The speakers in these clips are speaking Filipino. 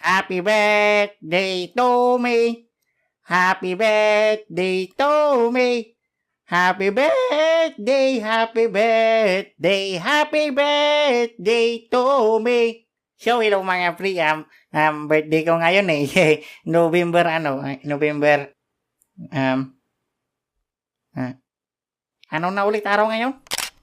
Happy birthday to me. Happy birthday to me. Happy birthday, happy birthday, happy birthday to me. So, hello mga pre, birthday ko ngayon eh. November, ano na ulit araw ngayon?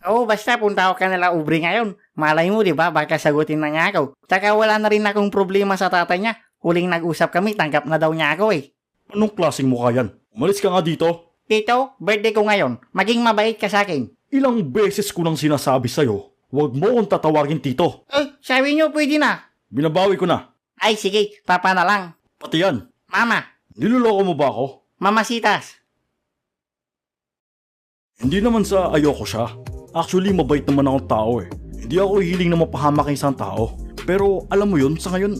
Basta punta ako kanila Ubre ngayon. Malay mo, di ba? Baka sagutin na niya ako. Tsaka wala na rin akong problema sa tatay niya. Huling nag-usap kami, tanggap na daw niya ako eh. Anong klaseng mukha yan? Umalis ka nga dito. Tito, birthday ko ngayon. Maging mabait ka sa akin. Ilang beses ko nang sinasabi sa'yo, huwag mo akong tatawagin tito. Sabi niyo pwede na. Binabawi ko na. Ay, sige, papa na lang. Pati yan. Mama. Niloloko mo ba ako? Mamasitas. Hindi naman sa ayoko siya. Actually, mabait naman akong tao eh. Hindi ako hiling na mapahamak ng isang tao. Pero alam mo yun, sa ngayon,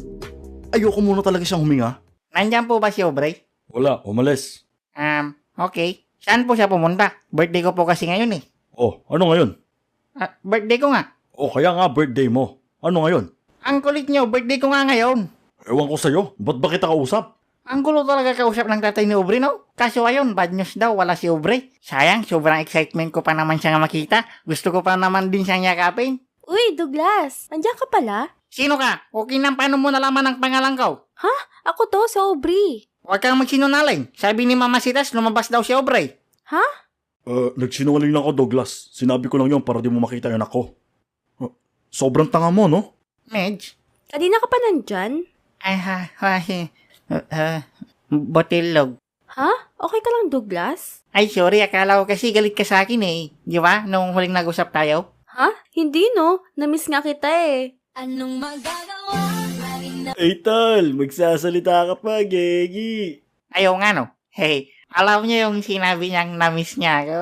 ayoko muna talaga siyang huminga. Nandyan po ba si Aubrey? Wala, umalis. Okay. Saan po siya pumunta? Birthday ko po kasi ngayon eh. Oh, ano ngayon? Birthday ko nga. Oh, kaya nga birthday mo. Ano ngayon? Ang kulit niyo, birthday ko nga ngayon. Ewan ko sa'yo, ba't ba kita kausap? Ang gulo talaga kausap ng tatay ni Aubrey, no? Kaso ayun, bad news daw, wala si Aubrey. Sayang, sobrang excitement ko pa naman siya makita. Gusto ko pa naman din siyang yakapin. Uy, Douglas, nandiyan ka pala? Sino ka? Okay nang paano mo nalaman ang pangalan ko? Ako to, si Aubrey. Huwag kang magsinungaling. Sabi ni Mama Sitas, lumabas daw si Aubrey. Nagsinungaling lang ako, Douglas. Sinabi ko lang yun para di mo makita yung anak ko. Sobrang tanga mo, no? Medj? Kanina ka pa nandyan? Botilog. Okay ka lang, Douglas? Ay, sorry. Akala ko kasi galit ka sa akin eh. Di ba? Nung huling nag-usap tayo. Hindi no. Namiss nga kita eh. Anong magagawa? Hey, Tal, magsasalita ka pa, Gegi. Ayaw nga no. Hey, alam niyo yung sinabi niyang na-miss niya ako.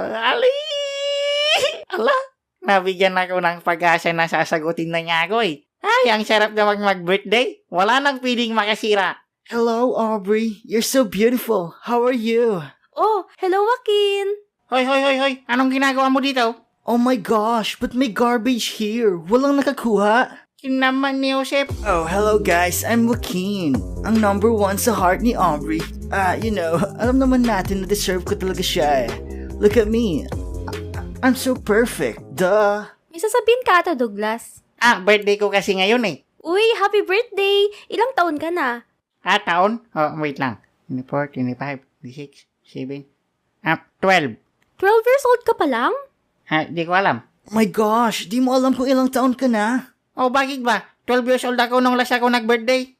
Nabigyan ako ng pag-asa na sasagutin na niya ako eh. Ay, ang sarap naman mag-birthday. Wala nang piling makasira. Hello, Aubrey. You're so beautiful. How are you? Oh, hello, Joaquin. Hoy. Anong ginagawa mo dito? Oh my gosh, but may garbage here. Walang nakakuha. Naman ni Joseph. Oh, hello guys. I'm Joaquin. Ang number 1 sa heart ni Aubrey. Alam naman natin na deserve ko talaga siya eh. Look at me. I'm so perfect. Duh. May sasabihin ka ata, Douglas. Birthday ko kasi ngayon eh. Uy, happy birthday! Ilang taon ka na? Taon? Wait lang. 24, 25, 26, 7, 12. 12 years old ka pa lang? Di ko alam. Oh my gosh, di mo alam kung ilang taon ka na. Bakit ba? 12 years old ako nung last ako nag-birthday.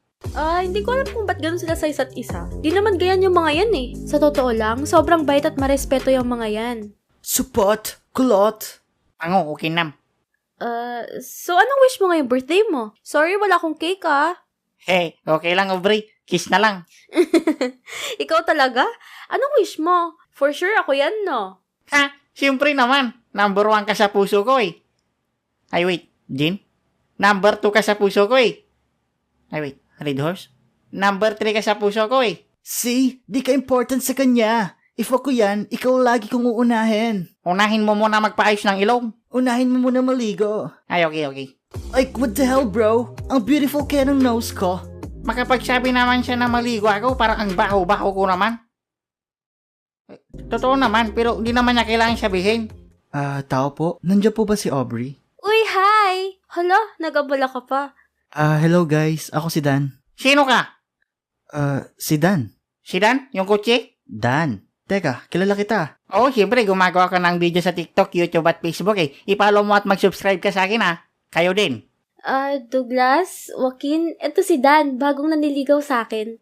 Hindi ko alam kung ba't ganun sila sa isa't isa. Di naman ganyan yung mga yan eh. Sa totoo lang, sobrang bait at marespeto yung mga yan. Supot, kulot. Okay nam. So anong wish mo ngayong birthday mo? Sorry, wala akong cake Hey, okay lang Aubrey. Kiss na lang. Ikaw talaga? Anong wish mo? For sure ako yan, no? Siyempre naman. Number 1 ka sa puso ko eh. Ay wait, Jean? Number 2 ka sa puso ko eh. Ay wait, Red Horse? Number 3 ka sa puso ko eh. See? Di ka important sa kanya. If ako yan, ikaw lagi kong uunahin. Unahin mo muna magpaayos ng ilong. Unahin mo muna maligo. Ay, okay. Like, what the hell, bro? Ang beautiful kaya ng nose ko. Makapagsabi naman siya na maligo ako, parang ang baho-baho ko naman. Totoo naman, pero hindi naman niya kailangan sabihin. Tao po? Nandiyan po ba si Aubrey? Uy, hi! Hala, nagabala ka pa. Hello guys. Ako si Dan. Sino ka? Si Dan. Si Dan? Yung kutsi? Dan. Teka, kilala kita. Siyempre, gumagawa ka ng video sa TikTok, YouTube at Facebook eh. I-follow mo at mag-subscribe ka sa akin Kayo din. Douglas, Joaquin, eto si Dan, bagong naniligaw sa akin.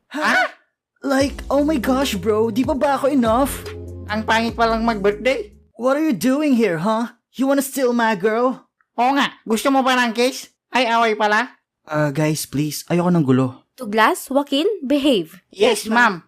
Like, oh my gosh bro, di ba ako enough? Ang pangit palang mag-birthday. What are you doing here, huh? You wanna steal my girl? Oo nga, gusto mo ba ng kiss? Ay, away pala. Guys, please, ayoko ng gulo. Douglas, Joaquin, behave. Yes, ma'am.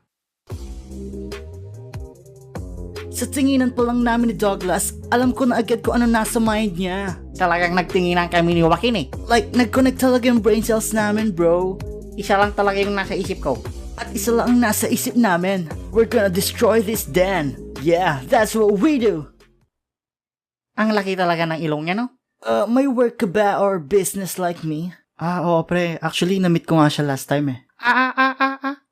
Sa tinginan pa lang namin ni Douglas, alam ko na agad kung ano nasa mind niya. Talagang nagtinginan kami ni Joaquin eh. Like, nag-connect talaga yung brain cells namin, bro. Isa lang talaga yung nasa isip ko. At isa lang ang nasa isip namin. We're gonna destroy this Dan. Yeah, that's what we do. Ang laki talaga ng ilong niya, no? May work ka ba or business like me? Oo pre, actually na-meet ko nga siya last time eh.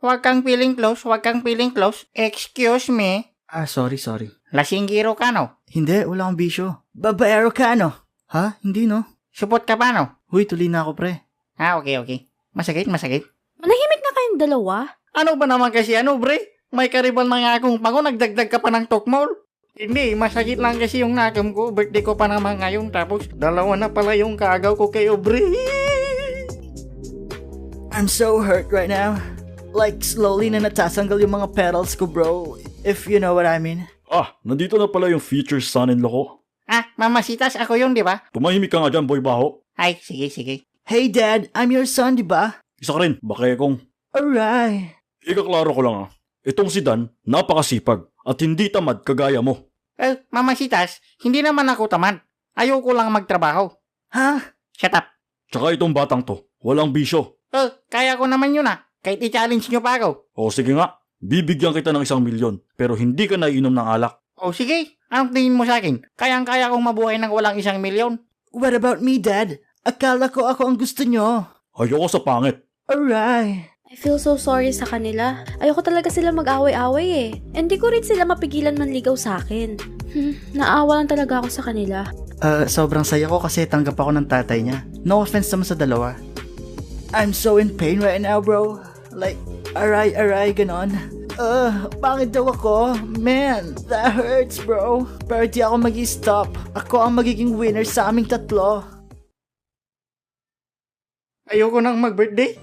Huwag kang feeling close, huwag kang feeling close. Excuse me. Sorry. Lasinggiro ka, no? Hindi, wala akong bisyo. Babaero ka, no? Ha? Hindi, no? Supot ka pa, no? Huy, tuloy na ako, pre. Okay. Masakit. Manahimik na kayong dalawa. Ano ba naman kasi bre? May karibal na nga akong pango, nagdagdag ka pa ng tokmol. Hindi, masakit lang kasi yung nakam ko. Birthday ko pa naman ngayon, tapos dalawa na pala yung kagaw ko kay bre. I'm so hurt right now. Like, slowly na natatanggal yung mga petals ko, bro. If you know what I mean. Nandito na pala yung future son-in-law ko. Mamasitas, ako yun, di ba? Tumahimik ka nga dyan, boy baho. Ay, sige. Hey, Dad, I'm your son, di ba? Isa ka rin, bakekong. Alright. Ikaklaro ko lang Itong si Dan, napakasipag at hindi tamad kagaya mo. Mamasitas, hindi naman ako tamad. Ayoko lang magtrabaho. Ha? Shut up. Tsaka itong batang to, walang bisyo. Kaya ko naman yun Kahit i-challenge nyo pa ako. O sige nga, bibigyan kita ng 1 milyon pero hindi ka naiinom ng alak. Sige, anong tingin mo sa akin? Kayang-kaya kong mabuhay ng walang 1 milyon. What about me, Dad? Akala ko ako ang gusto nyo. Ayoko sa pangit. Alright. I feel so sorry sa kanila. Ayoko talaga sila mag-away-away eh. Hindi ko rin sila mapigilan manligaw sa akin. Naawa lang talaga ako sa kanila. Sobrang saya ko kasi tanggap ako ng tatay niya. No offense naman sa dalawa. I'm so in pain right now, bro. Like, aray, ganon. Pangit daw ako. Man, that hurts, bro. Pero di ako mag-stop. Ako ang magiging winner sa aming tatlo. Ayoko nang mag-birthday.